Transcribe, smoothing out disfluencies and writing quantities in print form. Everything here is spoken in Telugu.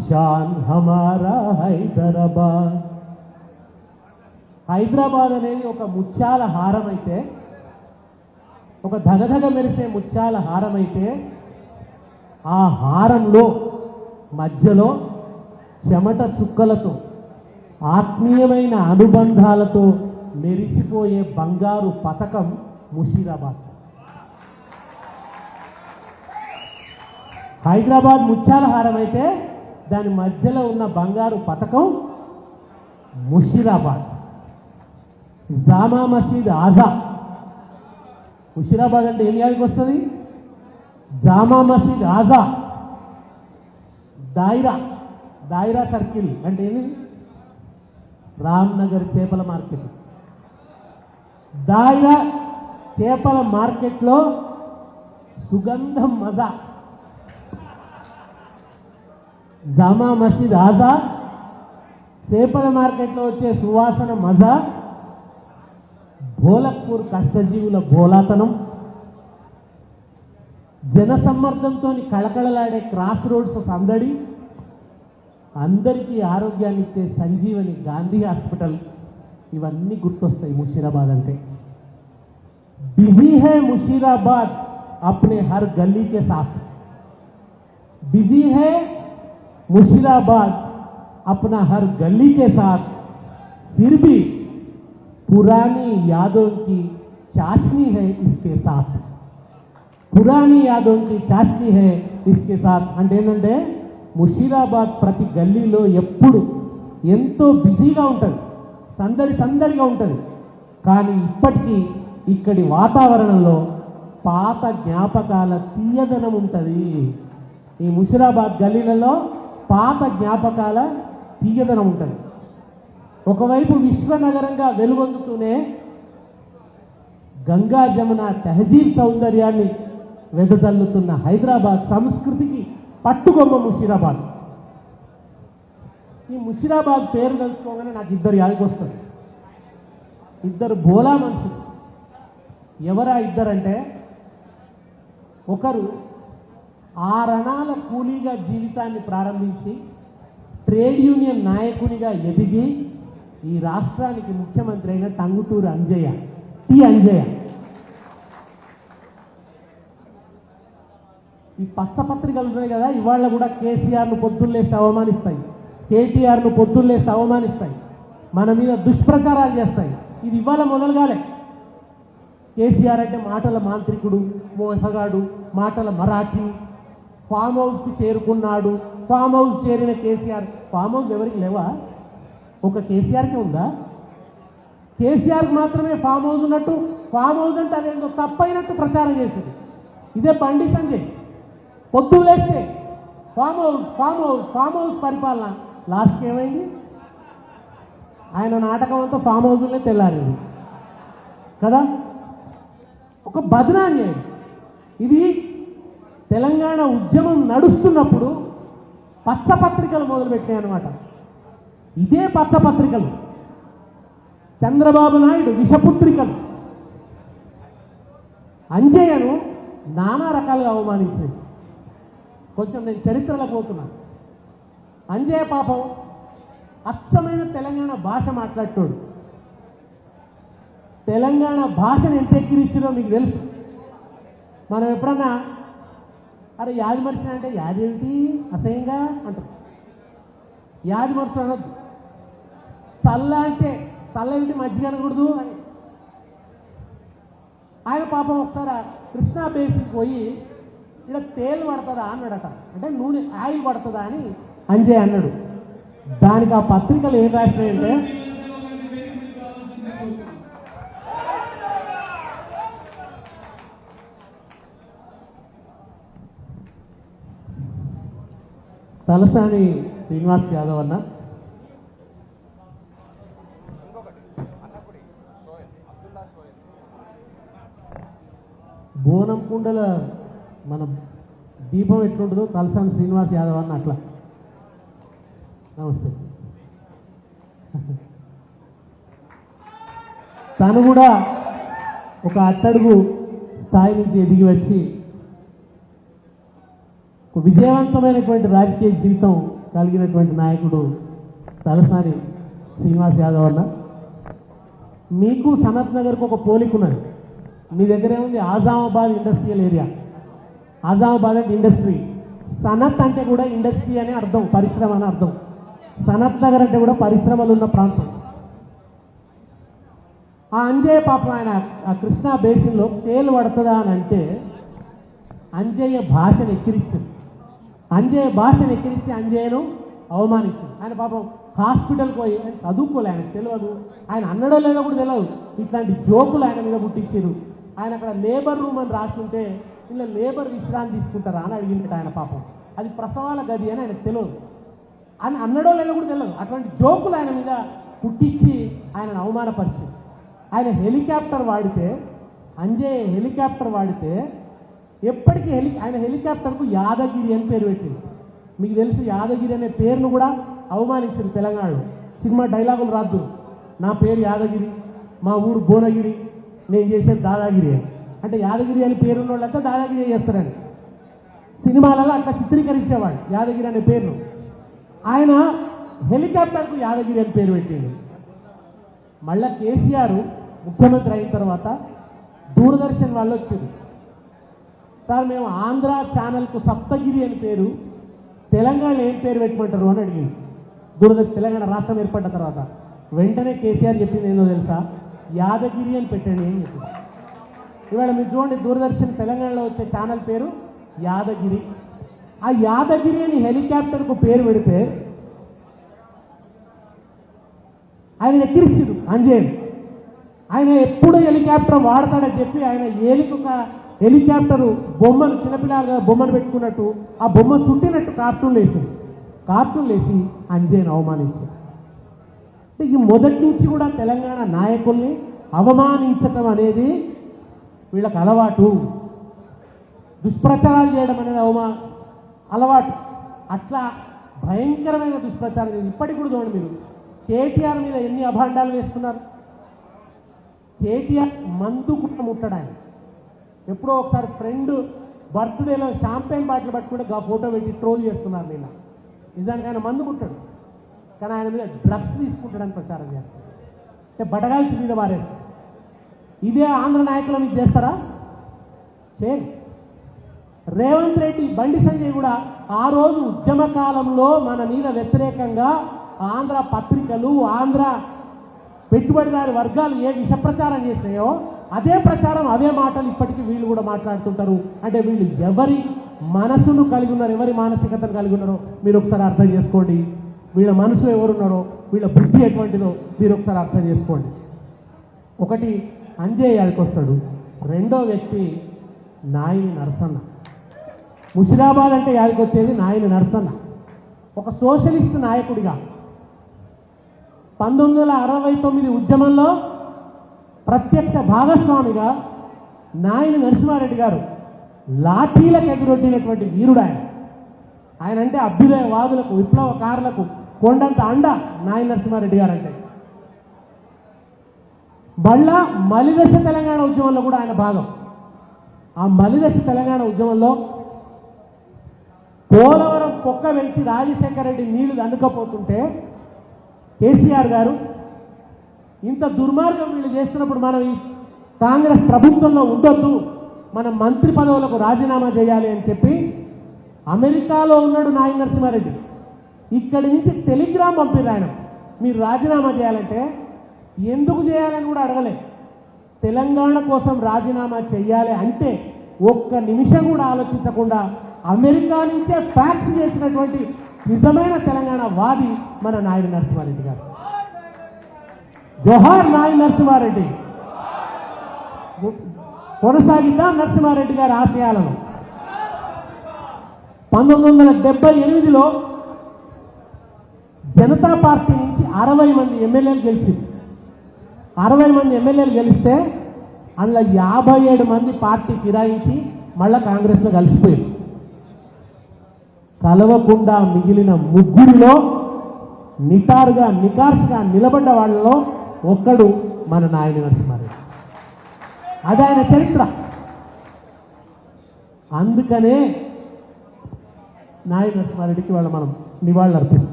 शान हमारा హైదరాబాద్. హైదరాబాద్ అనేది ఒక ముత్యాల హారం అయితే, ఒక ధగధగ మెరిసే ముత్యాల హారం అయితే, ఆ హారంలో మధ్యలో చెమట చుక్కలతో ఆత్మీయమైన అనుబంధాలతో మెరిసిపోయే బంగారు పతకం ముషీరాబాద్. హైదరాబాద్ ముత్యాల హారం అయితే దాని మధ్యలో ఉన్న బంగారు పతకం ముషీరాబాద్. జామా మసీద్ ఆజా. ముషీరాబాద్ అంటే ఏం యాదికి వస్తుంది? జామా మసీద్ ఆజా. దాయిరా, దాయిరా సర్కిల్ అంటే ఏంది? రామ్నగర్ చేపల మార్కెట్. దాయిరా చేపల మార్కెట్లో సుగంధం మజా. జామా మసీద్ ఆజా, చేపల మార్కెట్లో వచ్చే సువాసన మజా, భోలక్పూర్ కష్టజీవుల భోలాతనం, జనసమ్మర్దంతో కళకళలాడే క్రాస్ రోడ్స్ సందడి, అందరికీ ఆరోగ్యాన్ని ఇచ్చే సంజీవని గాంధీ హాస్పిటల్, ఇవన్నీ గుర్తొస్తాయి ముషీరాబాద్ అంటే. బిజీ హై ముషీరాబాద్ అప్నే హర్ గల్లీ కే సాత్. बिजी है मुशीराबाद अपना हर गली के साथ, फिर भी पुरानी यादों की चाशनी है इसके साथ. पुरानी यादों की चाशनी है इसके साथ అంటే ఏంటంటే ముషీరాబాద్ ప్రతి గల్లీలో ఎప్పుడు ఎంతో బిజీగా ఉంటుంది, సందడిగా ఉంటుంది. కానీ ఇప్పటికీ ఇక్కడి వాతావరణంలో పాత జ్ఞాపకాల తీయదనం ఉంటుంది. ఈ ముషీరాబాద్ గల్లీలలో పాత జ్ఞాపకాల తీయదనం ఉంటుంది. ఒకవైపు విశ్వనగరంగా వెలుగొందుతూనే గంగా జమున తహజీబ్ సౌందర్యాన్ని వెదజల్లుతున్న హైదరాబాద్ సంస్కృతికి పట్టుకొమ్మ ముషీరాబాద్. ఈ ముషీరాబాద్ పేరు తెలుసుకోగానే నాకు ఇద్దరు యాదికొస్తారు. ఇద్దరు బోలా మనుషులు. ఎవరా ఇద్దరంటే, ఒకరు 6 అణాల కూలీగా జీవితాన్ని ప్రారంభించి ట్రేడ్ యూనియన్ నాయకునిగా ఎదిగి ఈ రాష్ట్రానికి ముఖ్యమంత్రి అయిన టంగుటూరి అంజయ్య, టి అంజయ్య. ఈ పచ్చపత్రికలు ఉన్నాయి కదా, ఇవాళ కూడా కేసీఆర్ను పొద్దున్నేస్తే అవమానిస్తాయి, కేటీఆర్ను పొద్దున్నేస్తే అవమానిస్తాయి, మన మీద దుష్ప్రచారాలు చేస్తాయి. ఇది ఇవాళ మొదలుగాలే. కేసీఆర్ అంటే మాటల మాంత్రికుడు, మోసగాడు, మాటల మరాఠీ, ఫామ్ హౌస్కి చేరుకున్నాడు. ఫామ్ హౌస్ చేరిన కేసీఆర్. ఫామ్ హౌస్ ఎవరికి లేవా? ఒక కేసీఆర్కి ఉందా? కేసీఆర్కి మాత్రమే ఫామ్ హౌస్ ఉన్నట్టు, ఫామ్ హౌస్ అంటే అదేందో తప్పైనట్టు ప్రచారం చేసింది. ఇదే బండి సంజయ్. పొద్దు లేస్తే farm house farm house farm house పరిపాలన. లాస్ట్కి ఏమైంది? ఆయన నాటకం అంతా ఫామ్ హౌస్లోనే తెల్లారింది కదా. ఒక బదనాన్యాయం ఇది. తెలంగాణ ఉద్యమం నడుస్తున్నప్పుడు పచ్చపత్రికలు మొదలుపెట్టాయి అన్నమాట. ఇదే పచ్చపత్రికలు చంద్రబాబు నాయుడు విషపుత్రికలు అంజయ్యను నానా రకాలుగా అవమానించాయి. కొంచెం నేను చరిత్రలో పోతున్నా. అంజయ్య పాపం అచ్చమైన తెలంగాణ భాష మాట్లాడతాడు. తెలంగాణ భాషను ఎంత ఎక్కిరించారో మీకు తెలుసు. మనం ఎప్పుడన్నా అరే యాది మనిషిని అంటే యాది ఏమిటి అసహ్యంగా అంటారు. యాది మనుషులు అనొద్దు. చల్ల అంటే చల్ల ఏమిటి మజ్జిగ అనకూడదు అని. ఆయన పాపం ఒకసారి కృష్ణా బేసిక్ పోయి ఇక్కడ తేలు పడుతుందా అన్నాడట. అంటే నూనె ఆయిల్ పడుతుందా అని అంజయ్ అన్నాడు. దానికి ఆ పత్రికలు ఏం రాసినాయంటే, తలసాని శ్రీనివాస్ యాదవ్ అన్న, బోనం కుండల మన దీపం ఎట్లుంటుందో తలసాని శ్రీనివాస్ యాదవ్ అన్న అట్లా. నమస్తే. తను కూడా ఒక అట్టడుగు స్థాయి నుంచి ఎదిగి వచ్చి విజయవంతమైనటువంటి రాజకీయ జీవితం కలిగినటువంటి నాయకుడు తలసాని శ్రీనివాస్ యాదవ్ అన్న. మీకు సనత్ నగర్కు ఒక పోలిక ఉన్నది. మీ దగ్గరే ఉంది ఆజామాబాద్ ఇండస్ట్రియల్ ఏరియా. ఆజామాబాద్ అంటే ఇండస్ట్రీ, సనత్ అంటే కూడా ఇండస్ట్రీ అనే అర్థం, పరిశ్రమ అని అర్థం. సనత్ నగర్ అంటే కూడా పరిశ్రమలు ఉన్న ప్రాంతం. ఆ అంజయ్య పాపం ఆయన ఆ కృష్ణా బేసిన్లో తేలు పడుతుందా అని అంటే అంజయ్య భాషను ఎక్కిరించింది. అంజయ్య భాషను ఎక్కిరించి అంజయ్యను అవమానించింది. ఆయన పాపం హాస్పిటల్కి పోయి ఆయన చదువుకోలే, ఆయనకు తెలియదు, ఆయన అన్నడో లేదో కూడా తెలియదు. ఇట్లాంటి జోకులు ఆయన మీద పుట్టించారు. ఆయన అక్కడ లేబర్ రూమ్ అని రాస్తుంటే ఇలా లేబర్ విశ్రాంతి తీసుకుంటారా అని అడిగింది ఆయన పాపం. అది ప్రసవాల గది అని ఆయనకు తెలియదు, అని అన్నడో లేదో కూడా తెలియదు. అటువంటి జోకులు ఆయన మీద పుట్టించి ఆయనను అవమానపరిచింది. ఆయన హెలికాప్టర్ వాడితే, అంజయ్య హెలికాప్టర్ వాడితే ఎప్పటికీ ఆయన హెలికాప్టర్కు యాదగిరి అని పేరు పెట్టింది. మీకు తెలుసు యాదగిరి అనే పేరును కూడా అవమానించింది తెలంగాణలో. సినిమా డైలాగులు రాద్దు, నా పేరు యాదగిరి, మా ఊరు భువనగిరి, నేను చేసేది దాదాగిరి అని. అంటే యాదగిరి అని పేరున్న వాళ్ళంతా దాదాగిరి చేస్తారని సినిమాలలో అట్లా చిత్రీకరించేవాడు యాదగిరి అనే పేరును. ఆయన హెలికాప్టర్కు యాదగిరి అని పేరు పెట్టింది. మళ్ళా కేసీఆర్ ముఖ్యమంత్రి అయిన తర్వాత దూరదర్శన్ వాళ్ళు వచ్చారు. సార్ మేము ఆంధ్ర ఛానల్కు సప్తగిరి అని పేరు, తెలంగాణలో ఏం పేరు పెట్టమంటారు అని అడిగింది. తెలంగాణ రాష్ట్రం ఏర్పడ్డ తర్వాత వెంటనే కేసీఆర్ చెప్పింది ఏందో తెలుసా, యాదగిరి అని పెట్టండి అని చెప్పింది. ఇవాళ మీరు చూడండి, దూరదర్శన్ తెలంగాణలో వచ్చే ఛానల్ పేరు యాదగిరి. ఆ యాదగిరి అని హెలికాప్టర్కు పేరు పెడితే ఆయన ఎక్కిరిచ్చిరు అంజయ్య. ఆయన ఎప్పుడు హెలికాప్టర్ వాడతాడని చెప్పి ఆయన ఏలికొక హెలికాప్టరు బొమ్మను, చిన్నపిల్లలుగా బొమ్మను పెట్టుకున్నట్టు ఆ బొమ్మ చుట్టినట్టు కార్టూన్లు వేసి అంజయ్యను అవమానించారు. అంటే ఈ మొదటి నుంచి కూడా తెలంగాణ నాయకుల్ని అవమానించటం అనేది వీళ్ళకి అలవాటు. దుష్ప్రచారాలు చేయడం అనేది అలవాటు. అట్లా భయంకరమైన దుష్ప్రచారం చేసి ఇప్పటికి కూడా చూడండి, మీరు కేటీఆర్ మీద ఎన్ని అభాండాలు వేస్తున్నారు. కేటీఆర్ మందు కూడా ముట్టడానికి ఎప్పుడో ఒకసారి ఫ్రెండ్ బర్త్డేలో షాంపెయిన్ బాటిల్ పట్టుకుంటే ఆ ఫోటో పెట్టి ట్రోల్ చేస్తున్నారు. నిన్న నిజానికి ఆయన మందు ముట్టాడు, కానీ ఆయన మీద డ్రగ్స్ తీసుకుంటాడని ప్రచారం చేస్తారు. అంటే బటగాల్చి మీద వారేస్తారు. ఇదే ఆంధ్ర నాయకుల మీద చేస్తారా? చేయండి. రేవంత్ రెడ్డి, బండి సంజయ్ కూడా ఆ రోజు ఉద్యమ కాలంలో మన మీద వ్యతిరేకంగా ఆంధ్ర పత్రికలు, ఆంధ్ర పెట్టుబడిదారి వర్గాలు ఏ విష ప్రచారం చేసినాయో అదే ప్రచారం, అవే మాటలు ఇప్పటికీ వీళ్ళు కూడా మాట్లాడుతుంటారు. అంటే వీళ్ళు ఎవరి మనసును కలిగి ఉన్నారు, ఎవరి మానసికతను కలిగి ఉన్నారో మీరు ఒకసారి అర్థం చేసుకోండి. వీళ్ళ మనసులో ఎవరున్నారో, వీళ్ళ బుద్ధి ఎటువంటిదో మీరు ఒకసారి అర్థం చేసుకోండి. ఒకటి అంజయ్య యాదకి వస్తాడు, రెండో వ్యక్తి నాయని నరసన్న. ముషిరాబాద్ అంటే యాదకి వచ్చేది నాయని నరసన్న. ఒక సోషలిస్ట్ నాయకుడిగా 1969 ఉద్యమంలో ప్రత్యక్ష భాగస్వామిగా నాయని నరసింహారెడ్డి గారు లాఠీలకు ఎదురొడ్డినటువంటి వీరుడు ఆయన. ఆయన అంటే అభ్యుదయవాదులకు, విప్లవకారులకు కొండంత అండ నాయని నరసింహారెడ్డి గారు అంటే. మళ్ళా మలిదశ తెలంగాణ ఉద్యమంలో కూడా ఆయన భాగం. ఆ మలిదశ తెలంగాణ ఉద్యమంలో పోలవరం పొక్క వెలిచి రాజశేఖర రెడ్డి నీళ్లు అందుకపోతుంటే కేసీఆర్ గారు ఇంత దుర్మార్గం వీళ్ళు చేస్తున్నప్పుడు మనం ఈ కాంగ్రెస్ ప్రభుత్వంలో ఉండొద్దు, మనం మంత్రి పదవులకు రాజీనామా చేయాలి అని చెప్పి అమెరికాలో ఉన్నాడు నాయని నరసింహారెడ్డి. ఇక్కడి నుంచి టెలిగ్రామ్ పంపిరు ఆయన, మీరు రాజీనామా చేయాలంటే. ఎందుకు చేయాలని కూడా అడగలే, తెలంగాణ కోసం రాజీనామా చేయాలి అంటే ఒక్క నిమిషం కూడా ఆలోచించకుండా అమెరికా నుంచే ఫ్యాక్స్ చేసినటువంటి నిజమైన తెలంగాణ వాది మన నాయని నరసింహారెడ్డి గారు. జోహార్ నాయని నరసింహారెడ్డి. కొనసాగిద్దాం నరసింహారెడ్డి గారి ఆశయాలను. 1978లో జనతా పార్టీ నుంచి 60 మంది ఎమ్మెల్యేలు గెలిచింది. 60 మంది ఎమ్మెల్యేలు గెలిస్తే అందులో 57 మంది పార్టీ ఫిరాయించి మళ్ళా కాంగ్రెస్లో కలిసిపోయారు. కలవకుండా మిగిలిన ముగ్గురిలో నికార్స్గా నిలబడ్డ వాళ్ళలో ఒక్కడు మన నాయని నరసింహారెడ్డి. అది ఆయన చరిత్ర. అందుకనే నాయని నరసింహారెడ్డికి వాళ్ళు మనం నివాళులర్పిస్తాం.